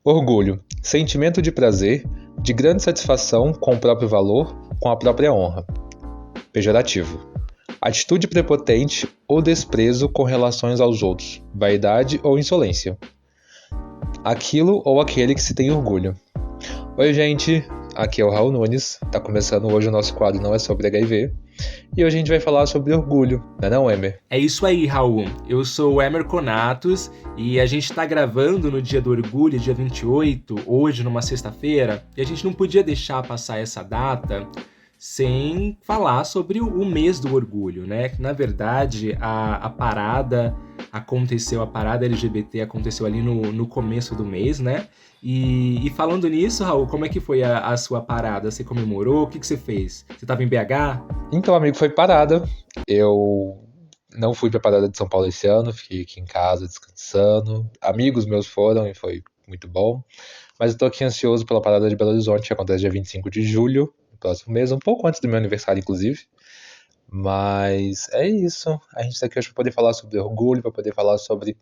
Orgulho, sentimento de prazer, de grande satisfação com o próprio valor, com a própria honra. Pejorativo, atitude prepotente ou desprezo com relações aos outros, vaidade ou insolência. Aquilo ou aquele que se tem orgulho. Oi, gente, aqui é o Raul Nunes, tá começando hoje o nosso quadro Não é sobre HIV, e hoje a gente vai falar sobre orgulho, não é, Emer? É isso aí, Raul. Eu sou o Emer Conatos e a gente tá gravando no dia do orgulho, dia 28, hoje numa sexta-feira, e a gente não podia deixar passar essa data sem falar sobre o mês do orgulho, né? Que, na verdade, a parada LGBT aconteceu ali no começo do mês, né? E falando nisso, Raul, como é que foi a sua parada? Você comemorou? O que você fez? Você tava em BH? Então, amigo, foi parada. Eu não fui pra parada de São Paulo esse ano, fiquei aqui em casa descansando. Amigos meus foram e foi muito bom. Mas eu tô aqui ansioso pela parada de Belo Horizonte, que acontece dia 25 de julho, no próximo mês, um pouco antes do meu aniversário, inclusive. Mas é isso. A gente tá aqui hoje pra poder falar sobre orgulho, pra poder falar sobre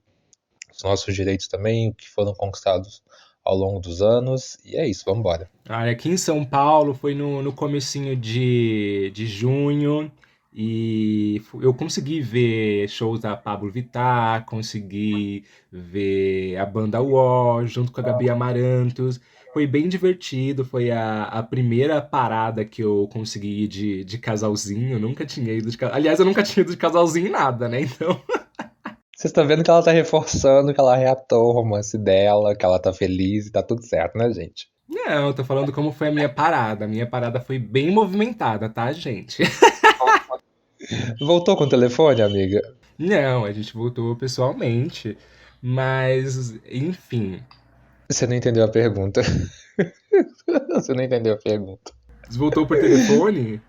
os nossos direitos também, o que foram conquistados ao longo dos anos. E é isso, vamos embora. Aqui em São Paulo foi no comecinho de junho e eu consegui ver shows da Pablo Vittar, consegui ver a banda War junto com a Gabi Amarantos. Foi bem divertido, foi a primeira parada que eu consegui ir de casalzinho. Eu nunca tinha ido de casalzinho. Aliás, eu nunca tinha ido de casalzinho em nada, né? Então. Vocês estão vendo que ela tá reforçando que ela reatou o romance dela, que ela tá feliz e tá tudo certo, né, gente? Não, eu tô falando como foi a minha parada. A minha parada foi bem movimentada, tá, gente? Voltou com o telefone, amiga? Não, a gente voltou pessoalmente, mas enfim, Você não entendeu a pergunta. Você não entendeu a pergunta. voltou por telefone?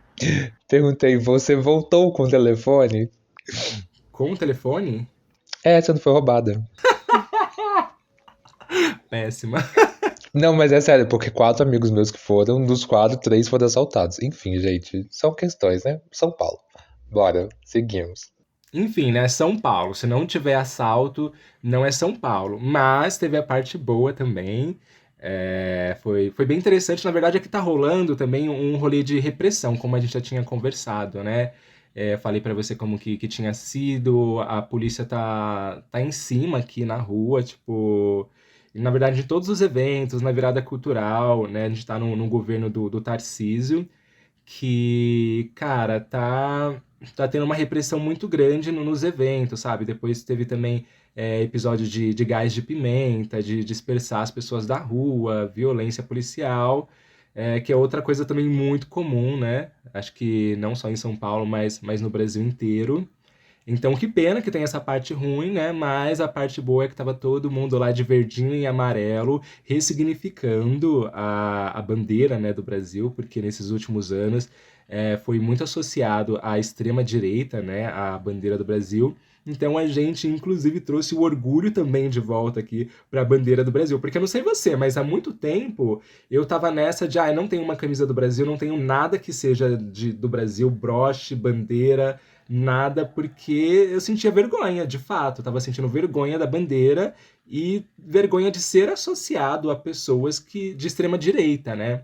Perguntei, você voltou com o telefone? Com o telefone? Você não foi roubada. Péssima. Não, mas é sério, porque 4 amigos meus que foram, dos 4, 3 foram assaltados. Enfim, gente, são questões, né? São Paulo. Bora, seguimos. Enfim, né? São Paulo. Se não tiver assalto, não é São Paulo. Mas teve a parte boa também. Foi bem interessante. Na verdade, aqui tá rolando também um rolê de repressão, como a gente já tinha conversado, né? Falei pra você como que tinha sido. A polícia tá em cima aqui na rua, tipo. Na verdade, de todos os eventos, na virada cultural, né? A gente tá no governo do Tarcísio que, cara, tá tendo uma repressão muito grande nos eventos, sabe? Depois teve também episódio de gás de pimenta, de dispersar as pessoas da rua, violência policial, que é outra coisa também muito comum, né? Acho que não só em São Paulo, mas no Brasil inteiro. Então, que pena que tem essa parte ruim, né? Mas a parte boa é que tava todo mundo lá de verdinho e amarelo, ressignificando a bandeira, né, do Brasil, porque nesses últimos anos foi muito associado à extrema-direita, né, a bandeira do Brasil. Então a gente, inclusive, trouxe o orgulho também de volta aqui para a bandeira do Brasil. Porque eu não sei você, mas há muito tempo eu tava nessa de, não tenho uma camisa do Brasil, não tenho nada que seja do Brasil, broche, bandeira, nada, porque eu sentia vergonha, de fato. Eu tava sentindo vergonha da bandeira e vergonha de ser associado a pessoas de extrema direita, né?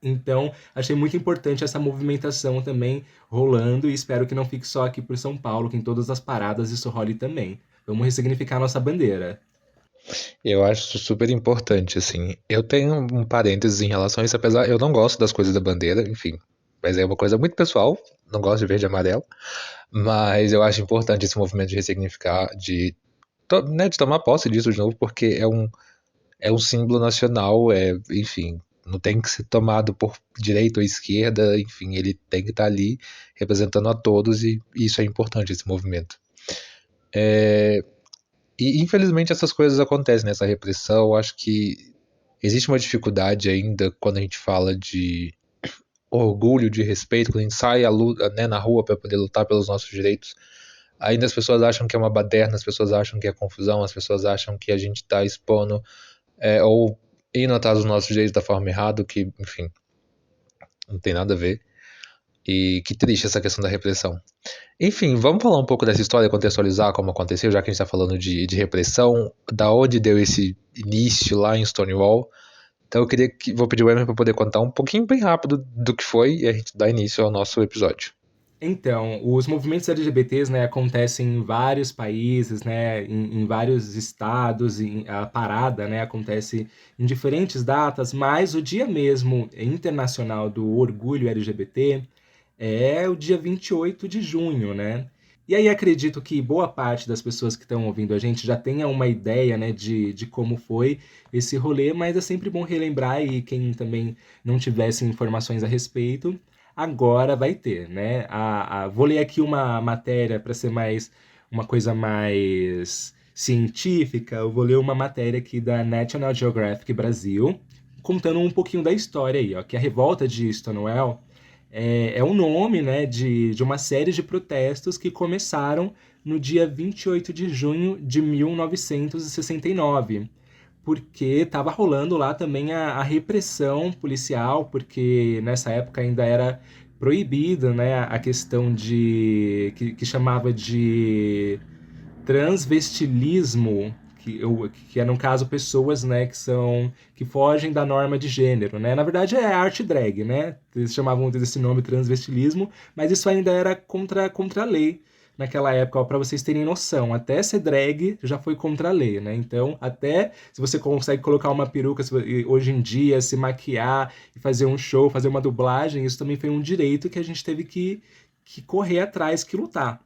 Então, achei muito importante essa movimentação também rolando e espero que não fique só aqui por São Paulo, que em todas as paradas isso role também. Vamos ressignificar a nossa bandeira. Eu acho isso super importante, assim. Eu tenho um parênteses em relação a isso, apesar eu não gosto das coisas da bandeira, enfim. Mas é uma coisa muito pessoal, não gosto de verde e amarelo. Mas eu acho importante esse movimento de ressignificar, né, de tomar posse disso de novo, porque é um símbolo nacional, enfim, não tem que ser tomado por direita ou esquerda, enfim, ele tem que estar ali representando a todos e isso é importante, esse movimento. E infelizmente essas coisas acontecem nessa repressão. Eu acho que existe uma dificuldade ainda quando a gente fala de orgulho, de respeito, quando a gente sai à luta, né, na rua para poder lutar pelos nossos direitos. Ainda as pessoas acham que é uma baderna, as pessoas acham que é confusão, as pessoas acham que a gente está expondo ou indo atrás dos nossos direitos da forma errada, que, enfim, não tem nada a ver. E que triste essa questão da repressão. Enfim, vamos falar um pouco dessa história, contextualizar como aconteceu, já que a gente está falando de repressão, da onde deu esse início lá em Stonewall. Então eu queria que vou pedir o Emer para poder contar um pouquinho bem rápido do que foi e a gente dá início ao nosso episódio. Então, os movimentos LGBTs, né, acontecem em vários países, né, em vários estados, a parada, né, acontece em diferentes datas, mas o dia mesmo internacional do orgulho LGBT é o dia 28 de junho, né? E aí acredito que boa parte das pessoas que estão ouvindo a gente já tenha uma ideia, né, de como foi esse rolê, mas é sempre bom relembrar e quem também não tivesse informações a respeito, agora vai ter, né? Vou ler aqui uma matéria para ser mais uma coisa mais científica. Eu vou ler uma matéria aqui da National Geographic Brasil, contando um pouquinho da história aí, ó, que a revolta de Stonewall é o nome, né, de uma série de protestos que começaram no dia 28 de junho de 1969, porque estava rolando lá também a repressão policial, porque nessa época ainda era proibida, né, a questão que chamava de transvestilismo, que é no caso pessoas, né, que fogem da norma de gênero, né? Na verdade é arte drag, né? Eles chamavam desse nome transvestilismo, mas isso ainda era contra a lei naquela época, para vocês terem noção. Até ser drag já foi contra a lei, né? Então, até se você consegue colocar uma peruca hoje em dia, se maquiar e fazer um show, fazer uma dublagem, isso também foi um direito que a gente teve que correr atrás, que lutar.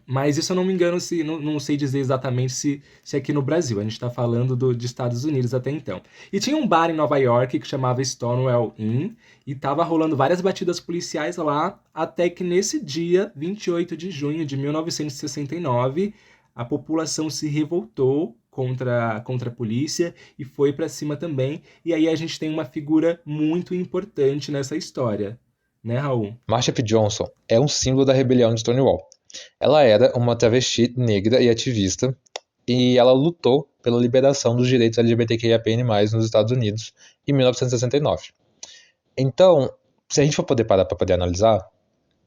Mas isso eu não me engano, se não sei dizer exatamente se aqui no Brasil. A gente está falando de Estados Unidos até então. E tinha um bar em Nova York que chamava Stonewall Inn e tava rolando várias batidas policiais lá, até que nesse dia, 28 de junho de 1969, a população se revoltou contra a polícia e foi para cima também. E aí a gente tem uma figura muito importante nessa história, né, Raul? Marsha P. Johnson é um símbolo da rebelião de Stonewall. Ela era uma travesti negra e ativista, e ela lutou pela liberação dos direitos LGBTQIAPN+, nos Estados Unidos, em 1969. Então, se a gente for poder parar para poder analisar,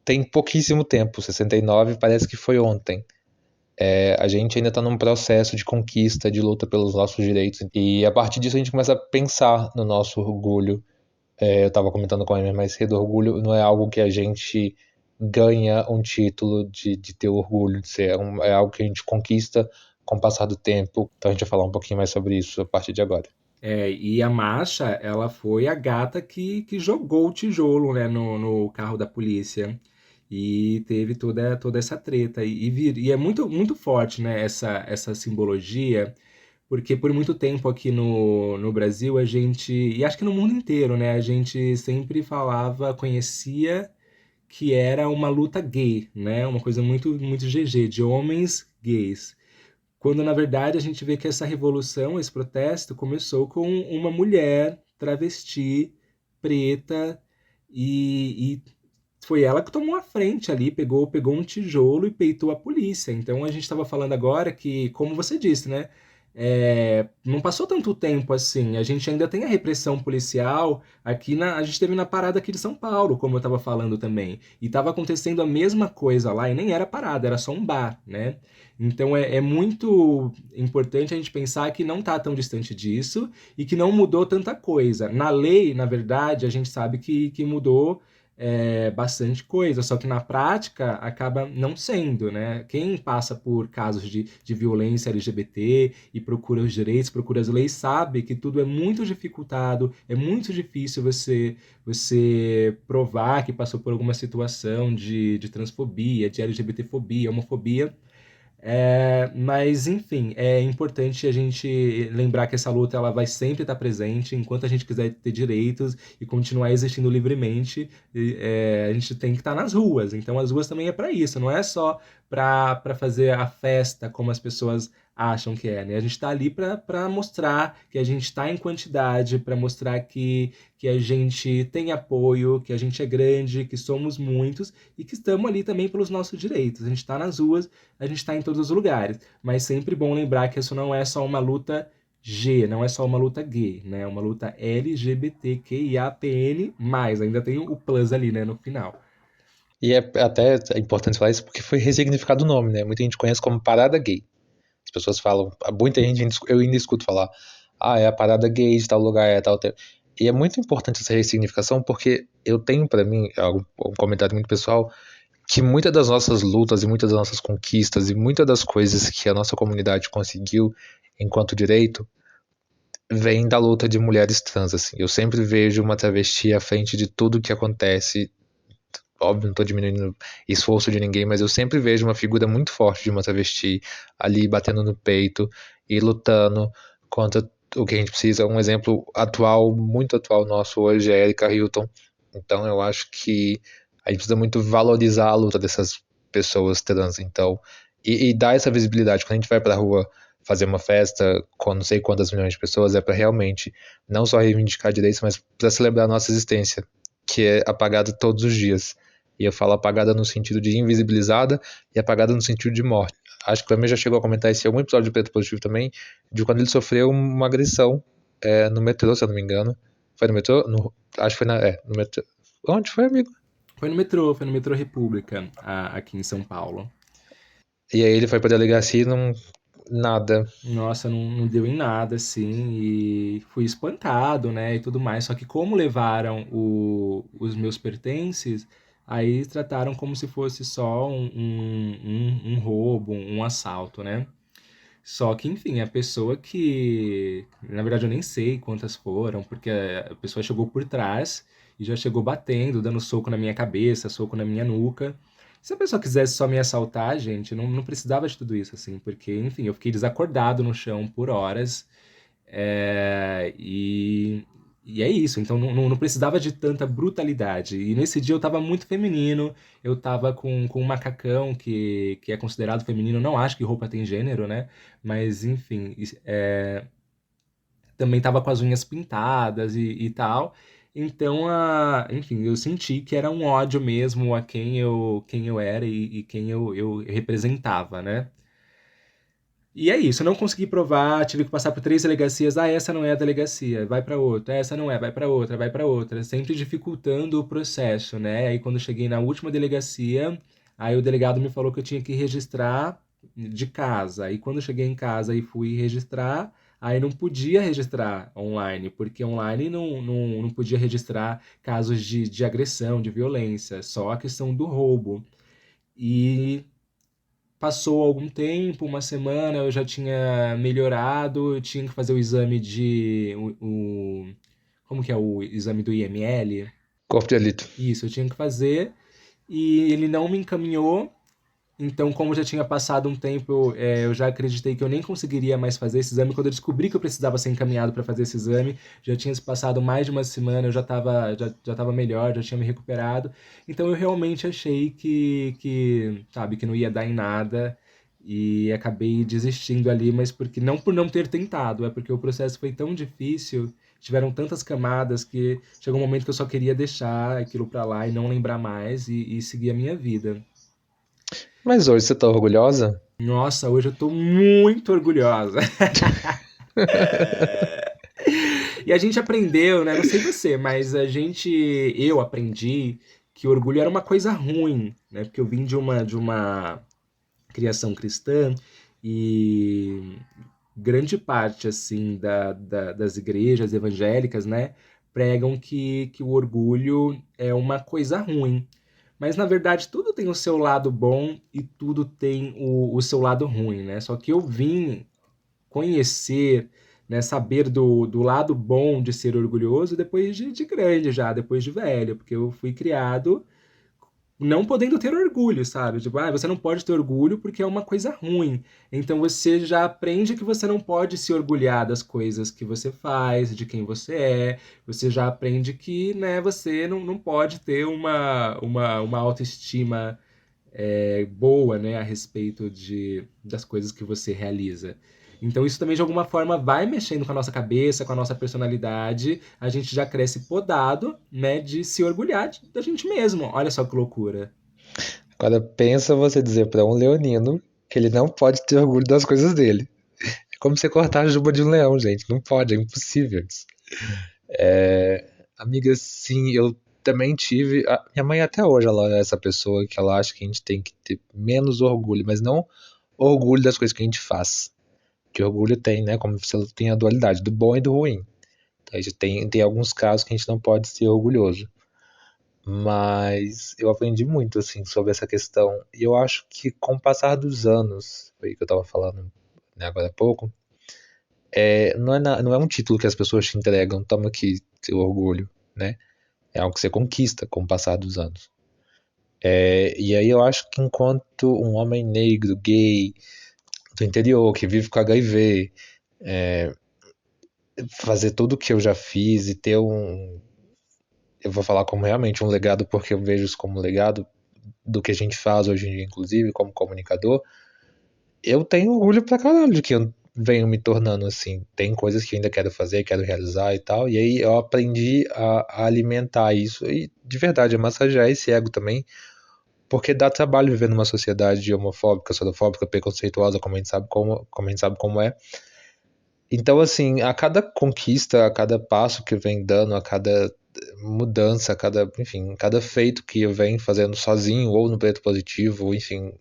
tem pouquíssimo tempo, 69 parece que foi ontem. A gente ainda está num processo de conquista, de luta pelos nossos direitos, e a partir disso a gente começa a pensar no nosso orgulho. Eu estava comentando com a Emma mais cedo, orgulho não é algo que a gente ganha um título de ter orgulho de ser, é algo que a gente conquista com o passar do tempo. Então a gente vai falar um pouquinho mais sobre isso a partir de agora. E a Masha, ela foi a gata que jogou o tijolo, né, no carro da polícia. E teve toda essa treta. E é muito forte, né, essa simbologia, porque por muito tempo aqui no Brasil a gente, e acho que no mundo inteiro, né, a gente sempre falava, conhecia que era uma luta gay, né, uma coisa muito GG, de homens gays. Quando na verdade a gente vê que essa revolução, esse protesto, começou com uma mulher travesti, preta, e foi ela que tomou a frente ali, pegou um tijolo e peitou a polícia. Então a gente estava falando agora que, como você disse, né? Não passou tanto tempo assim. A gente ainda tem a repressão policial aqui a gente teve na parada aqui de São Paulo, como eu estava falando também. E estava acontecendo a mesma coisa lá, e nem era parada, era só um bar, né? Então é muito importante a gente pensar que não está tão distante disso e que não mudou tanta coisa. Na lei, na verdade, a gente sabe que mudou bastante coisa, só que na prática acaba não sendo, né? Quem passa por casos de violência LGBT e procura os direitos, procura as leis, sabe que tudo é muito dificultado, é muito difícil você provar que passou por alguma situação de transfobia, de LGBTfobia, homofobia. Mas enfim, é importante a gente lembrar que essa luta ela vai sempre estar presente enquanto a gente quiser ter direitos e continuar existindo livremente. A gente tem que estar nas ruas. Então as ruas também é para isso, não é só para fazer a festa como as pessoas acham que é, né? A gente está ali para mostrar que a gente está em quantidade, para mostrar que a gente tem apoio, que a gente é grande, que somos muitos e que estamos ali também pelos nossos direitos. A gente está nas ruas, a gente está em todos os lugares. Mas sempre bom lembrar que isso não é só uma luta G, não é só uma luta gay, né? É uma luta LGBTQIAPN+, ainda tem o plus ali, né, no final. E é até importante falar isso porque foi ressignificado o nome, né? Muita gente conhece como parada gay. As pessoas falam, muita gente, eu ainda escuto falar, é a parada gay de tal lugar, é tal. E é muito importante essa ressignificação porque eu tenho pra mim, um comentário muito pessoal, que muitas das nossas lutas e muitas das nossas conquistas e muitas das coisas que a nossa comunidade conseguiu enquanto direito vem da luta de mulheres trans, assim. Eu sempre vejo uma travesti à frente de tudo que acontece. Óbvio, não tô diminuindo esforço de ninguém, mas eu sempre vejo uma figura muito forte de uma travesti ali batendo no peito e lutando contra o que a gente precisa. Um exemplo atual, muito atual nosso hoje é a Erika Hilton. Então eu acho que a gente precisa muito valorizar a luta dessas pessoas trans. Então, e dar essa visibilidade. Quando a gente vai pra rua fazer uma festa com não sei quantas milhões de pessoas, é para realmente não só reivindicar direitos, mas para celebrar a nossa existência, que é apagada todos os dias. E eu falo apagada no sentido de invisibilizada e apagada no sentido de morte. Acho que também já chegou a comentar esse em algum episódio de Preto Positivo também, de quando ele sofreu uma agressão no metrô, se eu não me engano. Foi no metrô? Acho que foi no metrô. Onde foi, amigo? Foi no metrô República, aqui em São Paulo. E aí ele foi pra delegacia e não. Nada. Nossa, não deu em nada, assim, e fui espancado, né, e tudo mais. Só que como levaram os meus pertences, aí trataram como se fosse só um roubo, um assalto, né? Só que, enfim, a pessoa que. Na verdade, eu nem sei quantas foram, porque a pessoa chegou por trás e já chegou batendo, dando soco na minha cabeça, soco na minha nuca. Se a pessoa quisesse só me assaltar, gente, não precisava de tudo isso, assim, porque, enfim, eu fiquei desacordado no chão por horas. é, e, e é isso, então não precisava de tanta brutalidade. E nesse dia eu tava muito feminino, eu tava com um macacão que é considerado feminino, não acho que roupa tem gênero, né? Mas enfim, também tava com as unhas pintadas e tal. Então, enfim, eu senti que era um ódio mesmo a quem eu era e quem eu representava, né? E é isso, eu não consegui provar, tive que passar por 3 delegacias. Ah, essa não é a delegacia, vai pra outra. Essa não é, vai pra outra, vai pra outra. Sempre dificultando o processo, né? Aí quando eu cheguei na última delegacia, aí o delegado me falou que eu tinha que registrar de casa. Aí quando eu cheguei em casa e fui registrar, aí não podia registrar online, porque online não podia registrar casos de agressão, de violência, só a questão do roubo. E passou algum tempo, uma semana, eu já tinha melhorado, eu tinha que fazer o exame como que é o exame do IML? Corpo de delito. Isso, eu tinha que fazer e ele não me encaminhou. Então, como já tinha passado um tempo, eu já acreditei que eu nem conseguiria mais fazer esse exame. Quando eu descobri que eu precisava ser encaminhado para fazer esse exame, já tinha se passado mais de uma semana, eu já tava melhor, já tinha me recuperado. Então, eu realmente achei sabe, que não ia dar em nada e acabei desistindo ali, mas porque não por não ter tentado, é porque o processo foi tão difícil, tiveram tantas camadas que chegou um momento que eu só queria deixar aquilo para lá e não lembrar mais e seguir a minha vida. Mas hoje você tá orgulhosa? Nossa, hoje eu tô muito orgulhosa. E a gente aprendeu, né? Não sei você, mas eu aprendi que orgulho era uma coisa ruim, né? Porque eu vim de uma criação cristã e grande parte, assim, das igrejas evangélicas, né? Pregam que o orgulho é uma coisa ruim. Mas na verdade tudo tem o seu lado bom e tudo tem o seu lado ruim, né? Só que eu vim conhecer, né, saber do lado bom de ser orgulhoso depois de grande já, depois de velho, porque eu fui criado não podendo ter orgulho, sabe? Tipo, você não pode ter orgulho porque é uma coisa ruim. Então você já aprende que você não pode se orgulhar das coisas que você faz, de quem você é. Você já aprende que, né, você não pode ter uma autoestima boa, né, a respeito das coisas que você realiza. Então isso também de alguma forma vai mexendo com a nossa cabeça, com a nossa personalidade. A gente já cresce podado, né, de se orgulhar da gente mesmo. Olha só que loucura. Agora pensa você dizer pra um leonino que ele não pode ter orgulho das coisas dele. É como você cortar a juba de um leão, gente. Não pode, é impossível isso. Amiga, sim, eu também tive. Minha mãe até hoje ela é essa pessoa que ela acha que a gente tem que ter menos orgulho, mas não orgulho das coisas que a gente faz. Que orgulho tem, né? Como você tem a dualidade do bom e do ruim. Então, a gente tem alguns casos que a gente não pode ser orgulhoso. Mas eu aprendi muito assim sobre essa questão. E eu acho que com o passar dos anos, foi o que eu tava falando, né, agora há pouco, não é um título que as pessoas te entregam, toma aqui seu orgulho, né? É algo que você conquista com o passar dos anos. E aí eu acho que enquanto um homem negro, gay, do interior, que vive com HIV, fazer tudo o que eu já fiz e ter eu vou falar como realmente um legado, porque eu vejo isso como um legado do que a gente faz hoje em dia, inclusive, como comunicador, eu tenho orgulho pra caralho de que eu venho me tornando assim. Tem coisas que eu ainda quero fazer, quero realizar e tal, e aí eu aprendi a alimentar isso e, de verdade, a massagear esse ego também, porque dá trabalho viver numa sociedade homofóbica, xenofóbica, preconceituosa, como a gente sabe como é. Então, assim, a cada conquista, a cada passo que eu venho dando, a cada mudança, a cada, enfim, cada feito que eu venho fazendo sozinho ou no preto positivo, enfim,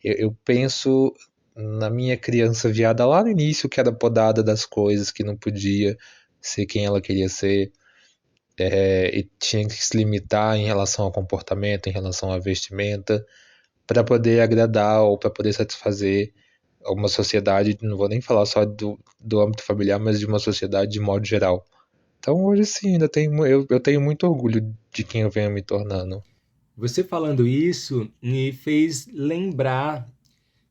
eu penso na minha criança viada lá no início, que era podada das coisas, que não podia ser quem ela queria ser, e tinha que se limitar em relação ao comportamento, em relação à vestimenta, para poder agradar ou para poder satisfazer uma sociedade, não vou nem falar só do âmbito familiar, mas de uma sociedade de modo geral. Então hoje sim, eu tenho muito orgulho de quem eu venho me tornando. Você falando isso me fez lembrar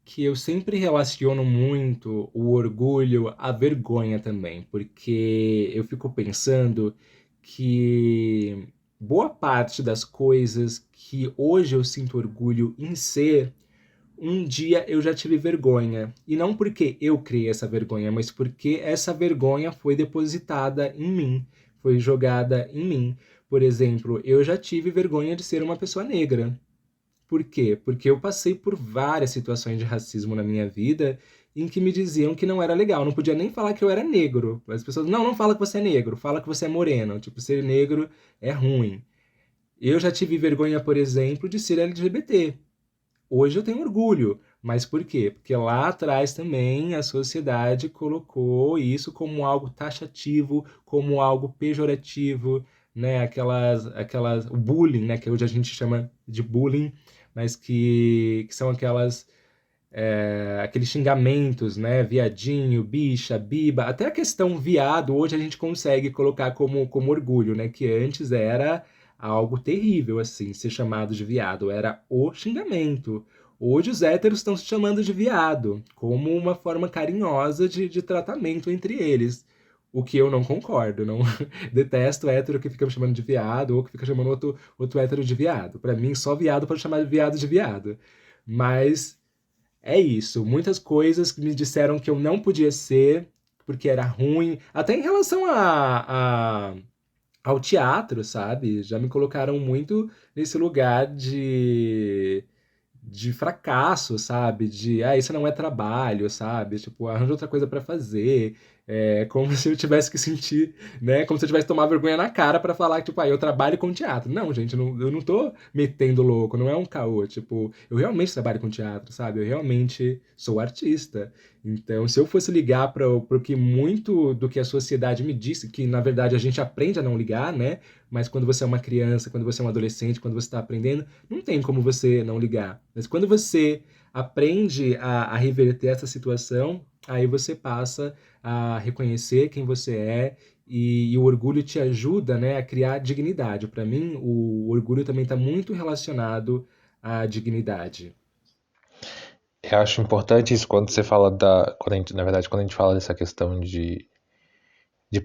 que eu sempre relaciono muito o orgulho à vergonha também, porque eu fico pensando que boa parte das coisas que hoje eu sinto orgulho em ser, um dia eu já tive vergonha. E não porque eu criei essa vergonha, mas porque essa vergonha foi depositada em mim, foi jogada em mim. Por exemplo, eu já tive vergonha de ser uma pessoa negra. Por quê? Porque eu passei por várias situações de racismo na minha vida em que me diziam que não era legal. Não podia nem falar que eu era negro. As pessoas, não, não fala que você é negro, fala que você é moreno. Tipo, ser negro é ruim. Eu já tive vergonha, por exemplo, de ser LGBT. Hoje eu tenho orgulho. Mas por quê? Porque lá atrás também a sociedade colocou isso como algo taxativo, como algo pejorativo, né? O bullying, né? Que hoje a gente chama de bullying, mas que são aqueles xingamentos, né? Viadinho, bicha, biba, até a questão viado, hoje a gente consegue colocar como orgulho, né? Que antes era algo terrível, assim, ser chamado de viado, era o xingamento. Hoje os héteros estão se chamando de viado, como uma forma carinhosa de tratamento entre eles. O que eu não concordo, não detesto hétero que fica me chamando de viado ou que fica chamando outro hétero de viado. Pra mim, só viado pode chamar de viado de viado. Mas é isso. Muitas coisas que me disseram que eu não podia ser porque era ruim, até em relação ao teatro, sabe? Já me colocaram muito nesse lugar de fracasso, sabe? Isso não é trabalho, sabe? Tipo, arranja outra coisa pra fazer. É como se eu tivesse que sentir, né? Como se eu tivesse que tomar vergonha na cara pra falar que, tipo, eu trabalho com teatro. Não, gente, eu não tô metendo louco, não é um caô. Tipo, eu realmente trabalho com teatro, sabe? Eu realmente sou artista. Então, se eu fosse ligar pro que muito do que a sociedade me disse, que na verdade a gente aprende a não ligar, né? Mas quando você é uma criança, quando você é um adolescente, quando você está aprendendo, não tem como você não ligar. Mas quando você aprende a reverter essa situação, aí você passa a reconhecer quem você é e o orgulho te ajuda, né, a criar dignidade. Para mim, o orgulho também está muito relacionado à dignidade. Eu acho importante isso quando você fala na verdade, quando a gente fala dessa questão de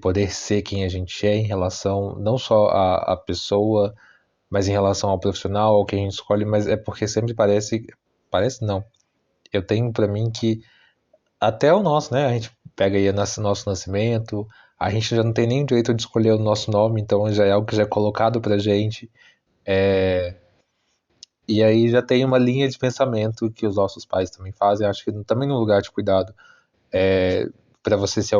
poder ser quem a gente é em relação não só à pessoa, mas em relação ao profissional, ao que a gente escolhe, mas é porque sempre parece não. Eu tenho pra mim que até o nosso, né? A gente pega aí nosso nascimento, a gente já não tem nem direito de escolher o nosso nome, então já é algo que já é colocado pra gente. E aí já tem uma linha de pensamento que os nossos pais também fazem, acho que também num lugar de cuidado, para você ser,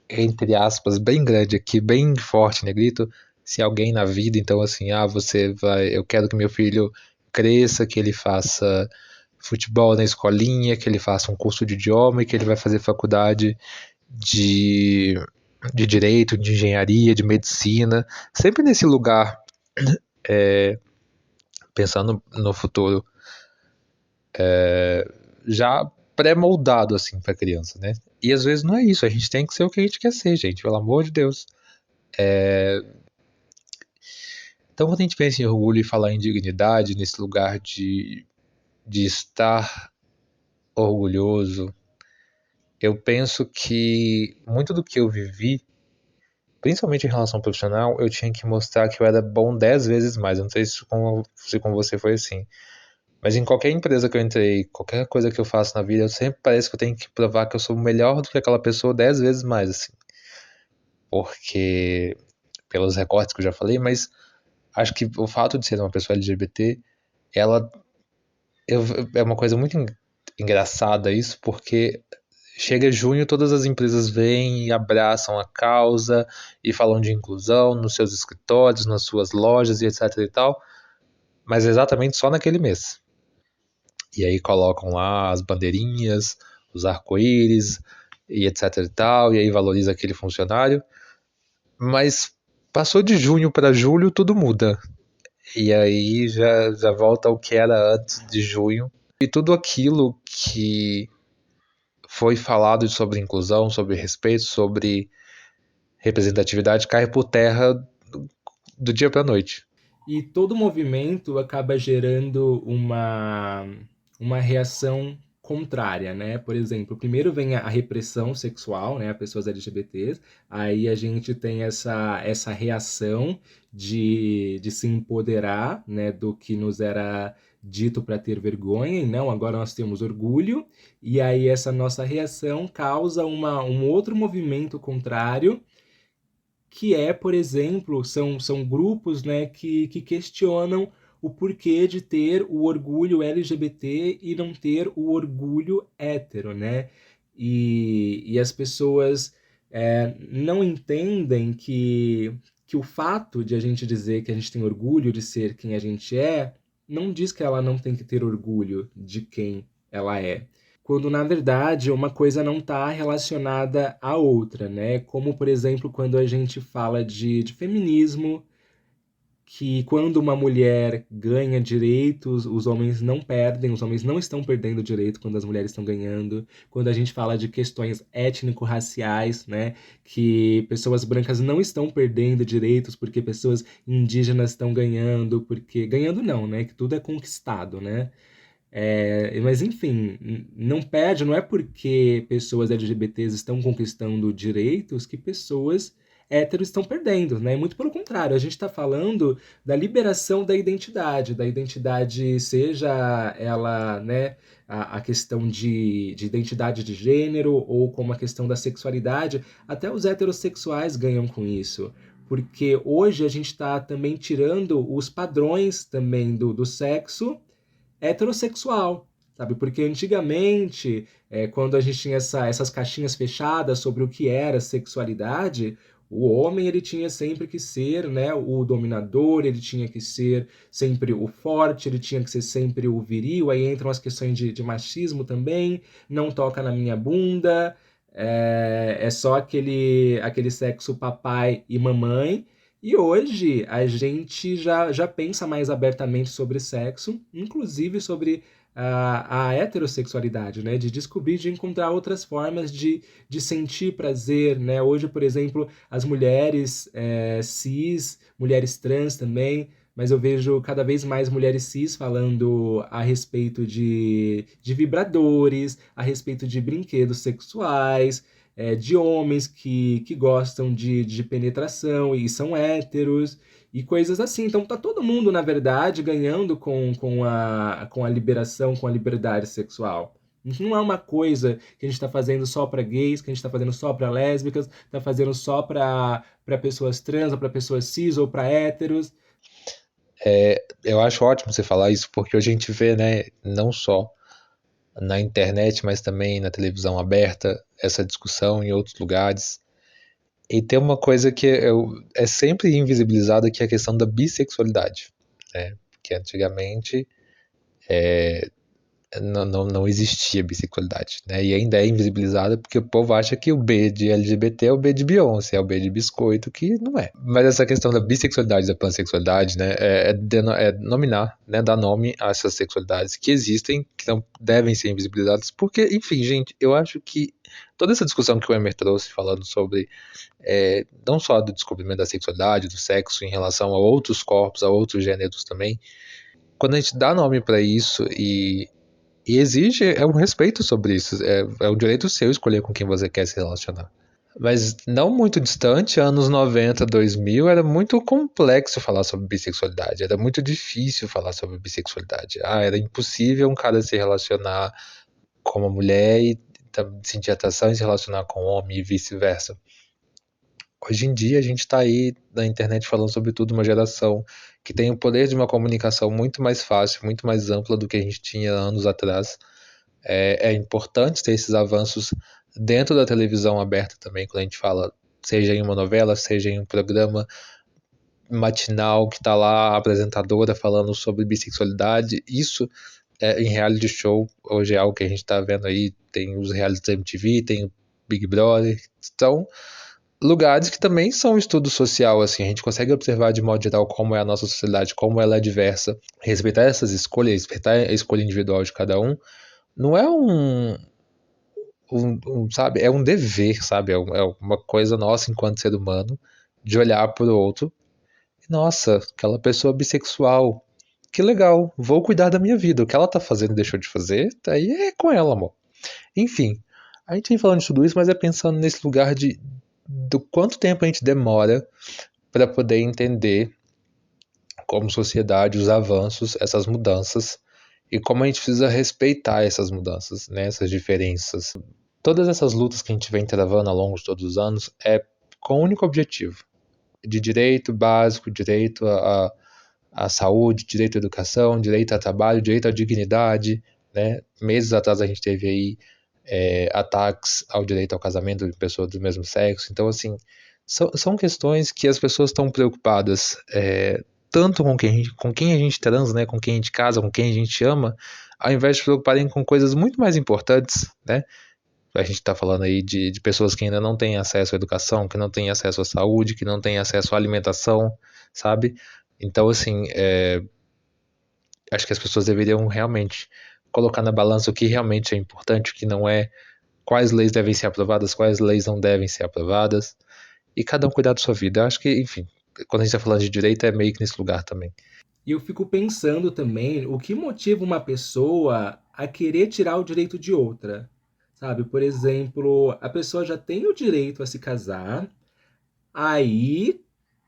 entre aspas, bem grande aqui, bem forte, negrito, se alguém na vida, então assim, eu quero que meu filho cresça, que ele faça futebol na escolinha, que ele faça um curso de idioma e que ele vai fazer faculdade de, de direito, de engenharia, de medicina, sempre nesse lugar, pensando no futuro, já pré-moldado assim para criança, né? E às vezes não é isso, a gente tem que ser o que a gente quer ser, gente, pelo amor de Deus. Então, quando a gente pensa em orgulho e falar em dignidade, nesse lugar de estar orgulhoso, eu penso que muito do que eu vivi, principalmente em relação profissional, eu tinha que mostrar que eu era bom 10 vezes mais. Eu não sei se com você foi assim. Mas em qualquer empresa que eu entrei, qualquer coisa que eu faço na vida, eu sempre parece que eu tenho que provar que eu sou melhor do que aquela pessoa 10 vezes mais, assim. Porque, pelos recortes que eu já falei, mas acho que o fato de ser uma pessoa LGBT, ela é uma coisa muito engraçada isso, porque chega junho, todas as empresas vêm e abraçam a causa e falam de inclusão nos seus escritórios, nas suas lojas e etc e tal, mas exatamente só naquele mês. E aí colocam lá as bandeirinhas, os arco-íris e etc e tal, e aí valoriza aquele funcionário, mas passou de junho para julho, tudo muda. E aí já volta ao que era antes de junho. E tudo aquilo que foi falado sobre inclusão, sobre respeito, sobre representatividade cai por terra do dia para a noite. E todo movimento acaba gerando uma reação contrária, né? Por exemplo, primeiro vem a repressão sexual, né, a pessoas LGBTs, aí a gente tem essa reação de se empoderar, né, do que nos era dito para ter vergonha, e não, agora nós temos orgulho, e aí essa nossa reação causa um outro movimento contrário, que é, por exemplo, são grupos, né, que questionam o porquê de ter o orgulho LGBT e não ter o orgulho hétero, né? E as pessoas não entendem que o fato de a gente dizer que a gente tem orgulho de ser quem a gente é, não diz que ela não tem que ter orgulho de quem ela é, quando na verdade uma coisa não está relacionada à outra, né? Como, por exemplo, quando a gente fala de feminismo, que quando uma mulher ganha direitos, os homens não perdem, os homens não estão perdendo direito quando as mulheres estão ganhando. Quando a gente fala de questões étnico-raciais, né? Que pessoas brancas não estão perdendo direitos porque pessoas indígenas estão ganhando, porque ganhando não, né? Que tudo é conquistado, né? Mas enfim, não perde, não é porque pessoas LGBTs estão conquistando direitos que pessoas héteros estão perdendo, né? Muito pelo contrário, a gente está falando da liberação da identidade, seja ela, né, a questão de identidade de gênero ou como a questão da sexualidade, até os heterossexuais ganham com isso. Porque hoje a gente está também tirando os padrões também do sexo heterossexual, sabe? Porque antigamente, quando a gente tinha essas caixinhas fechadas sobre o que era sexualidade, o homem ele tinha sempre que ser, né, o dominador, ele tinha que ser sempre o forte, ele tinha que ser sempre o viril, aí entram as questões de machismo também, não toca na minha bunda, é só aquele sexo papai e mamãe, e hoje a gente já pensa mais abertamente sobre sexo, inclusive sobre a heterossexualidade, né? De descobrir, de encontrar outras formas de sentir prazer, né? Hoje, por exemplo, as mulheres cis, mulheres trans também, mas eu vejo cada vez mais mulheres cis falando a respeito de vibradores, a respeito de brinquedos sexuais, de homens que gostam de penetração e são héteros e coisas assim. Então tá todo mundo, na verdade, ganhando com a liberação, com a liberdade sexual. Isso não é uma coisa que a gente está fazendo só para gays, que a gente está fazendo só para lésbicas, está fazendo só para pessoas trans, ou para pessoas cis, ou para héteros. Eu acho ótimo você falar isso, porque hoje a gente vê, né, não só na internet, mas também na televisão aberta, essa discussão em outros lugares. E tem uma coisa que é sempre invisibilizada, que é a questão da bissexualidade, né? Porque antigamente não existia bissexualidade, né? E ainda é invisibilizada porque o povo acha que o B de LGBT é o B de Beyoncé, é o B de biscoito, que não é. Mas essa questão da bissexualidade, da pansexualidade, né, é nominar, né, dar nome a essas sexualidades que existem, que não devem ser invisibilizadas, porque, enfim, gente, eu acho que toda essa discussão que o Emer trouxe, falando sobre não só do descobrimento da sexualidade, do sexo em relação a outros corpos, a outros gêneros também, quando a gente dá nome para isso e exige um respeito sobre isso. É um direito seu escolher com quem você quer se relacionar. Mas não muito distante, anos 90, 2000, era muito complexo falar sobre bissexualidade. Era muito difícil falar sobre bissexualidade. Era impossível um cara se relacionar com uma mulher e sentir atração e se relacionar com um homem e vice-versa. Hoje em dia a gente está aí na internet falando sobre tudo, uma geração que tem o poder de uma comunicação muito mais fácil, muito mais ampla do que a gente tinha anos atrás. É importante ter esses avanços dentro da televisão aberta também, quando a gente fala, seja em uma novela, seja em um programa matinal que está lá a apresentadora falando sobre bissexualidade. Isso em reality show, hoje é algo que a gente está vendo aí, tem os realities da MTV, tem o Big Brother, então lugares que também são estudo social, assim, a gente consegue observar de modo geral como é a nossa sociedade, como ela é diversa, respeitar essas escolhas, respeitar a escolha individual de cada um, não é sabe, é um dever, sabe, é uma coisa nossa enquanto ser humano, de olhar para o outro, e, nossa, aquela pessoa bissexual, que legal, vou cuidar da minha vida, o que ela tá fazendo e deixou de fazer, aí é com ela, amor. Enfim, a gente vem falando de tudo isso, mas é pensando nesse lugar do quanto tempo a gente demora para poder entender como sociedade os avanços, essas mudanças e como a gente precisa respeitar essas mudanças, né, essas diferenças. Todas essas lutas que a gente vem travando ao longo de todos os anos é com o único objetivo de direito básico, direito à saúde, direito à educação, direito ao trabalho, direito à dignidade, né? Meses atrás a gente teve aí ataques ao direito ao casamento de pessoas do mesmo sexo. Então, assim, são questões que as pessoas estão preocupadas tanto com quem a gente transa, né, com quem a gente casa, com quem a gente ama, ao invés de se preocuparem com coisas muito mais importantes, né? A gente está falando aí de pessoas que ainda não têm acesso à educação, que não têm acesso à saúde, que não têm acesso à alimentação, sabe? Então, assim, acho que as pessoas deveriam realmente colocar na balança o que realmente é importante, o que não é, quais leis devem ser aprovadas, quais leis não devem ser aprovadas, e cada um cuidar da sua vida. Eu acho que, enfim, quando a gente está falando de direito, é meio que nesse lugar também. E eu fico pensando também o que motiva uma pessoa a querer tirar o direito de outra. Sabe, por exemplo, a pessoa já tem o direito a se casar, aí,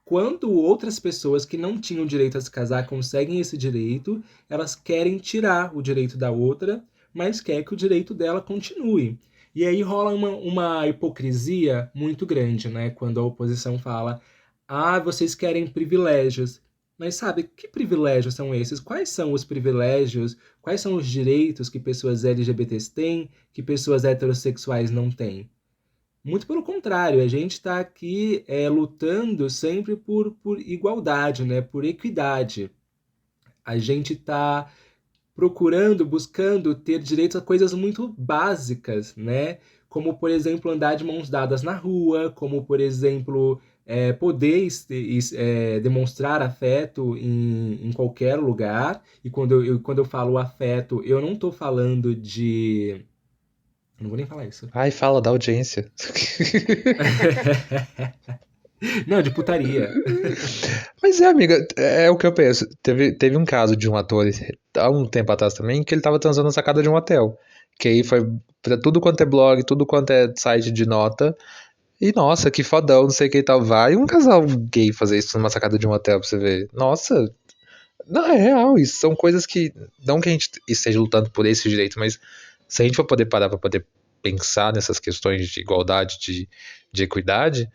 quando outras pessoas que não tinham direito a se casar conseguem esse direito, elas querem tirar o direito da outra, mas quer que o direito dela continue. E aí rola uma hipocrisia muito grande, né? Quando a oposição fala: ah, vocês querem privilégios. Mas sabe, que privilégios são esses? Quais são os privilégios? Quais são os direitos que pessoas LGBTs têm, que pessoas heterossexuais não têm? Muito pelo contrário, a gente está aqui lutando sempre por igualdade, né? Por equidade. A gente está procurando, buscando ter direito a coisas muito básicas, né? Como, por exemplo, andar de mãos dadas na rua, como, por exemplo, poder demonstrar afeto em qualquer lugar. E quando eu falo afeto, eu não estou falando de... Não vou nem falar isso. Ai, fala da audiência. Não, de putaria. Mas amiga, é o que eu penso. Teve um caso de um ator há um tempo atrás também que ele tava transando na sacada de um hotel. Que aí foi pra tudo quanto é blog, tudo quanto é site de nota. E nossa, que fodão, não sei o que e tal. Vai um casal gay fazer isso numa sacada de um hotel pra você ver. Nossa, não é real. Isso são coisas que. Não que a gente esteja lutando por esse direito, mas se a gente for poder parar pra poder pensar nessas questões de igualdade, de equidade,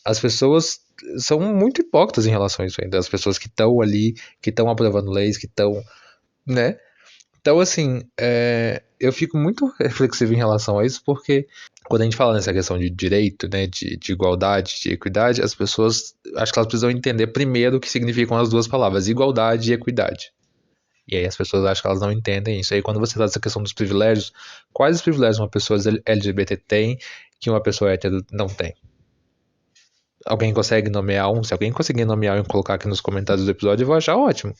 as pessoas são muito hipócritas em relação a isso ainda. As pessoas que estão ali, que estão aprovando leis, que estão, né? Então, assim, eu fico muito reflexivo em relação a isso, porque quando a gente fala nessa questão de direito, né, de igualdade, de equidade, as pessoas, acho que elas precisam entender primeiro o que significam as duas palavras, igualdade e equidade. E aí as pessoas acham que elas não entendem isso. Aí quando você fala dessa questão dos privilégios, quais os privilégios uma pessoa LGBT tem que uma pessoa hétero não tem? Alguém consegue nomear um? Se alguém conseguir nomear e colocar aqui nos comentários do episódio, eu vou achar ótimo.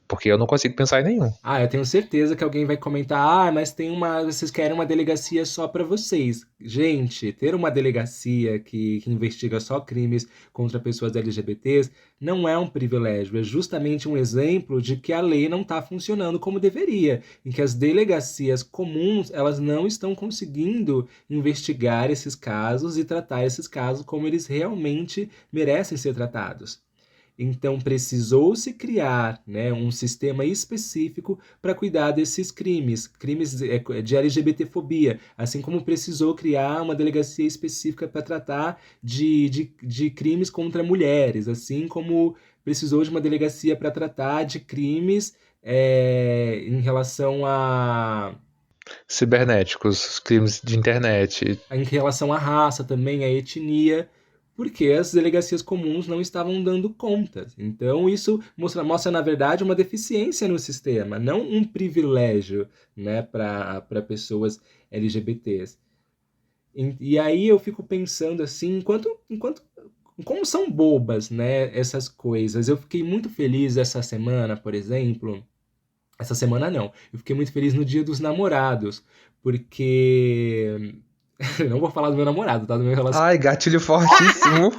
Porque eu não consigo pensar em nenhum. Ah, eu tenho certeza que alguém vai comentar: ah, mas tem uma. Vocês querem uma delegacia só para vocês. Gente, ter uma delegacia que investiga só crimes contra pessoas LGBTs não é um privilégio, é justamente um exemplo de que a lei não está funcionando como deveria, em que as delegacias comuns elas não estão conseguindo investigar esses casos e tratar esses casos como eles realmente merecem ser tratados. Então precisou-se criar, né, um sistema específico para cuidar desses crimes, crimes de LGBTfobia, assim como precisou criar uma delegacia específica para tratar de crimes contra mulheres, assim como precisou de uma delegacia para tratar de crimes em relação Cibernéticos, crimes de internet. em relação à raça também, à etnia, porque as delegacias comuns não estavam dando conta. Então, isso mostra na verdade, uma deficiência no sistema, não um privilégio, né, para pessoas LGBTs. E aí eu fico pensando assim, como são bobas, né, essas coisas. Eu fiquei muito feliz essa semana, por exemplo. Essa semana não. Eu fiquei muito feliz no Dia dos Namorados, porque não vou falar do meu namorado, tá? Do meu relacionamento. Ai, gatilho fortíssimo.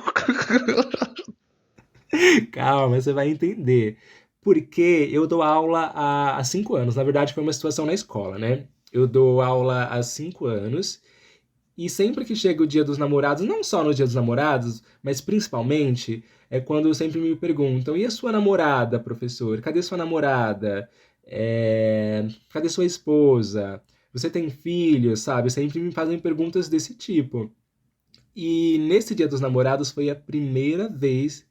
Calma, você vai entender. Porque eu dou aula há 5 anos. Na verdade, foi uma situação na escola, né? Eu dou aula há 5 anos. E sempre que chega o Dia dos Namorados, não só no Dia dos Namorados, mas principalmente, é quando sempre me perguntam: e a sua namorada, professor? Cadê sua namorada? Cadê sua esposa? Você tem filhos, sabe? Sempre me fazem perguntas desse tipo. E nesse Dia dos Namorados foi a primeira vez